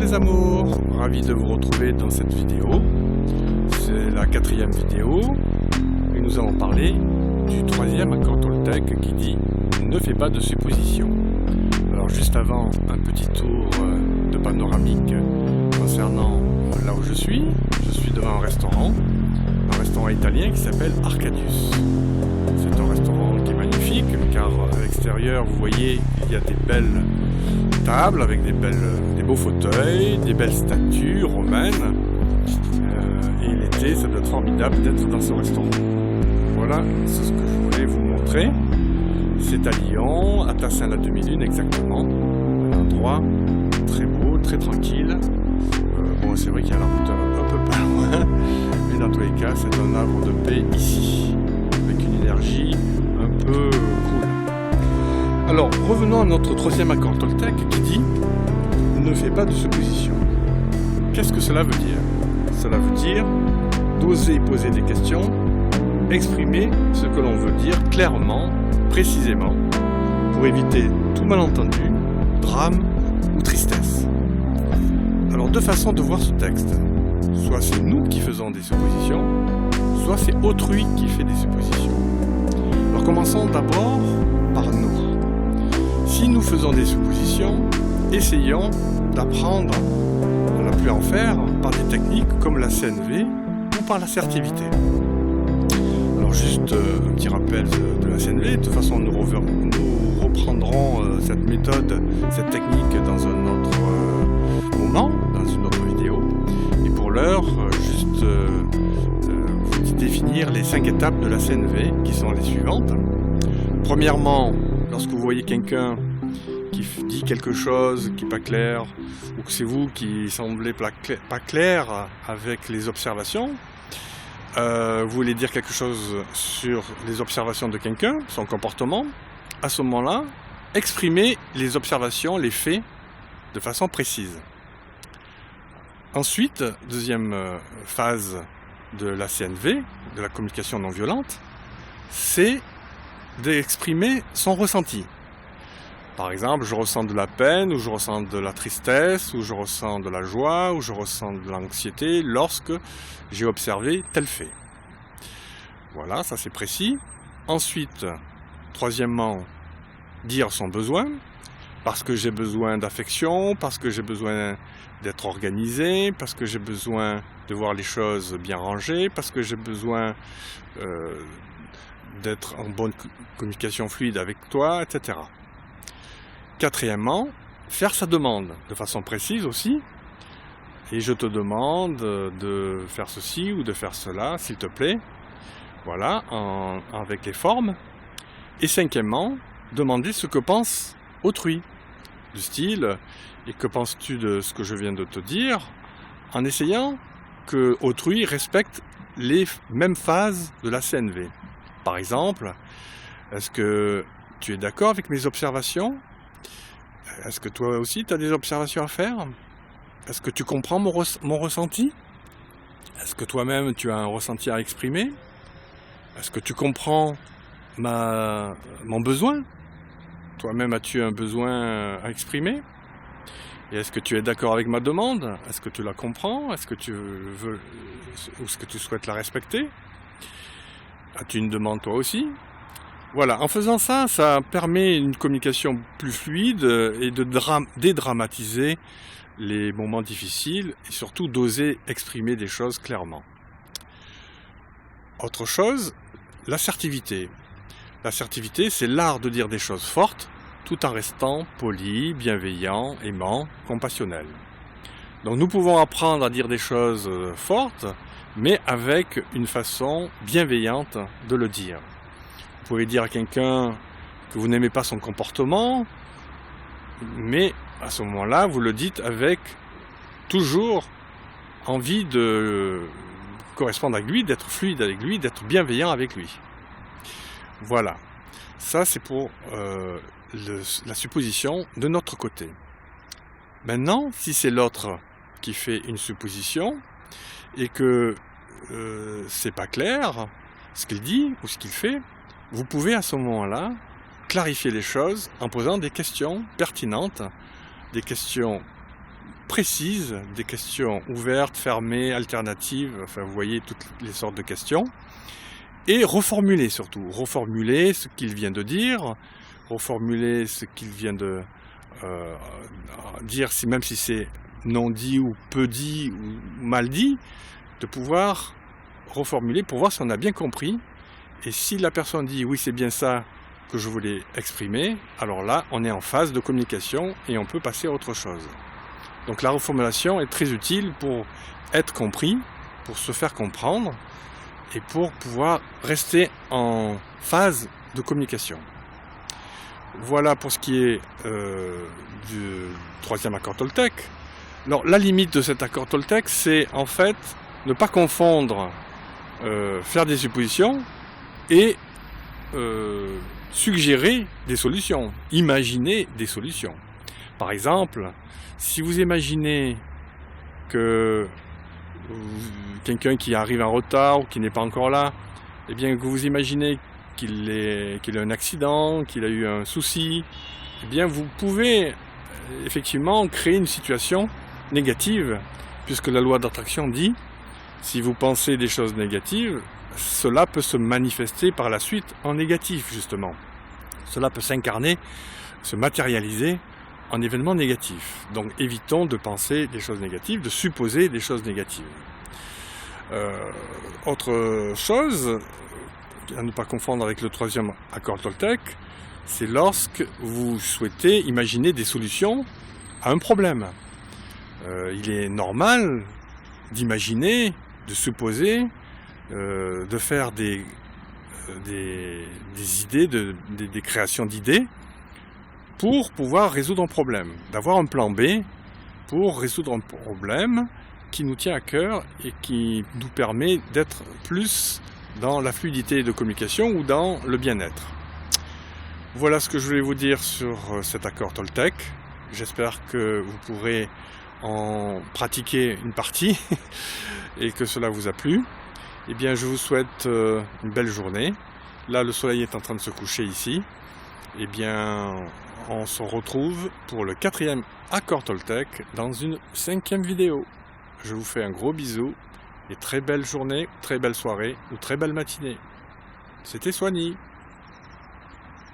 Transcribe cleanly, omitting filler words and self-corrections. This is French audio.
mes amours, ravi de vous retrouver dans cette vidéo. C'est la 4e vidéo et nous allons parler du 3e accord Toltec qui dit « Ne fais pas de suppositions ». Alors juste avant, un petit tour de panoramique concernant là où je suis devant un restaurant italien qui s'appelle Arcadius. C'est un restaurant qui est magnifique car à l'extérieur vous voyez il y a des belles tables avec des beaux fauteuils, des belles statues romaines et l'été ça doit être formidable d'être dans ce restaurant. Voilà, c'est ce que je voulais vous montrer. C'est à Lyon, à Tassin-la-Demi-Lune exactement, un endroit très beau, très tranquille. Bon, c'est vrai qu'il y a la route un peu pas loin, mais dans tous les cas, c'est un havre de paix ici, avec une énergie un peu cool. Alors, revenons à notre 3e accord Toltec qui dit « Ne fais pas de suppositions ». Qu'est-ce que cela veut dire? Cela veut dire d'oser poser des questions, exprimer ce que l'on veut dire clairement, précisément, pour éviter tout malentendu, drame ou tristesse. Alors, deux façons de voir ce texte. Soit c'est nous qui faisons des suppositions, soit c'est autrui qui fait des suppositions. Alors commençons d'abord par nous. Si nous faisons des suppositions, essayons d'apprendre à ne plus en faire par des techniques comme la CNV ou par l'assertivité. Alors juste un petit rappel de la CNV, de toute façon nous reprendrons cette méthode, cette technique dans un autre moment, dans une autre vidéo. Et pour l'heure, juste vous définir les 5 étapes de la CNV qui sont les suivantes. Premièrement, lorsque vous voyez quelqu'un qui dit quelque chose qui n'est pas clair, ou que c'est vous qui semblez pas clair avec les observations, vous voulez dire quelque chose sur les observations de quelqu'un, son comportement, à ce moment-là, exprimez les observations, les faits, de façon précise. Ensuite, deuxième phase de la CNV, de la communication non violente, c'est d'exprimer son ressenti. Par exemple, je ressens de la peine, ou je ressens de la tristesse, ou je ressens de la joie, ou je ressens de l'anxiété lorsque j'ai observé tel fait. Voilà, ça c'est précis. Ensuite, troisièmement, dire son besoin, parce que j'ai besoin d'affection, parce que j'ai besoin d'être organisé, parce que j'ai besoin de voir les choses bien rangées, parce que j'ai besoin d'être en bonne communication fluide avec toi, etc. Quatrièmement, faire sa demande de façon précise aussi. Et je te demande de faire ceci ou de faire cela, s'il te plaît. Voilà, avec les formes. Et cinquièmement, demander ce que pense autrui. Du style, et que penses-tu de ce que je viens de te dire, en essayant que autrui respecte les mêmes phases de la CNV. Par exemple, est-ce que tu es d'accord avec mes observations? Est-ce que toi aussi tu as des observations à faire? Est-ce que tu comprends mon ressenti? Est-ce que toi-même tu as un ressenti à exprimer? Est-ce que tu comprends mon besoin? Toi-même as-tu un besoin à exprimer? Et est-ce que tu es d'accord avec ma demande? Est-ce que tu la comprends? Est-ce que tu veux ou est-ce que tu souhaites la respecter? As-tu une demande toi aussi? Voilà, en faisant ça, ça permet une communication plus fluide et de dédramatiser les moments difficiles et surtout d'oser exprimer des choses clairement. Autre chose, l'assertivité. L'assertivité, c'est l'art de dire des choses fortes tout en restant poli, bienveillant, aimant, compassionnel. Donc nous pouvons apprendre à dire des choses fortes, mais avec une façon bienveillante de le dire. Vous pouvez dire à quelqu'un que vous n'aimez pas son comportement, mais à ce moment-là, vous le dites avec toujours envie de correspondre avec lui, d'être fluide avec lui, d'être bienveillant avec lui. Voilà, ça c'est pour la supposition de notre côté. Maintenant, si c'est l'autre qui fait une supposition et que c'est pas clair ce qu'il dit ou ce qu'il fait, vous pouvez à ce moment-là clarifier les choses en posant des questions pertinentes, des questions précises, des questions ouvertes, fermées, alternatives, enfin vous voyez toutes les sortes de questions, et reformuler surtout, reformuler ce qu'il vient de dire, reformuler ce qu'il vient de dire, même si c'est non dit ou peu dit ou mal dit, de pouvoir reformuler pour voir si on a bien compris, et si la personne dit oui c'est bien ça que je voulais exprimer, alors là on est en phase de communication et on peut passer à autre chose. Donc la reformulation est très utile pour être compris, pour se faire comprendre et pour pouvoir rester en phase de communication. Voilà pour ce qui est du troisième accord Toltec. Alors la limite de cet accord Toltec, c'est en fait ne pas confondre faire des suppositions et suggérer des solutions, imaginer des solutions. Par exemple, si vous imaginez que quelqu'un qui arrive en retard ou qui n'est pas encore là, eh bien que vous imaginez qu'il a un accident, qu'il a eu un souci, eh bien vous pouvez effectivement créer une situation négative, puisque la loi d'attraction dit, si vous pensez des choses négatives, cela peut se manifester par la suite en négatif justement. Cela peut s'incarner, se matérialiser en événements négatifs. Donc évitons de penser des choses négatives, de supposer des choses négatives. Autre chose, à ne pas confondre avec le troisième accord Toltec, c'est lorsque vous souhaitez imaginer des solutions à un problème. Il est normal d'imaginer, de supposer, de faire des idées, des créations d'idées pour pouvoir résoudre un problème, d'avoir un plan B pour résoudre un problème qui nous tient à cœur et qui nous permet d'être plus dans la fluidité de communication ou dans le bien-être. Voilà ce que je voulais vous dire sur cet accord Toltec. J'espère que vous pourrez en pratiquer une partie et que cela vous a plu. Eh bien, je vous souhaite une belle journée. Là, le soleil est en train de se coucher ici. Eh bien, on se retrouve pour le quatrième accord Toltec dans une 5e vidéo. Je vous fais un gros bisou et très belle journée, très belle soirée ou très belle matinée. C'était Soigny.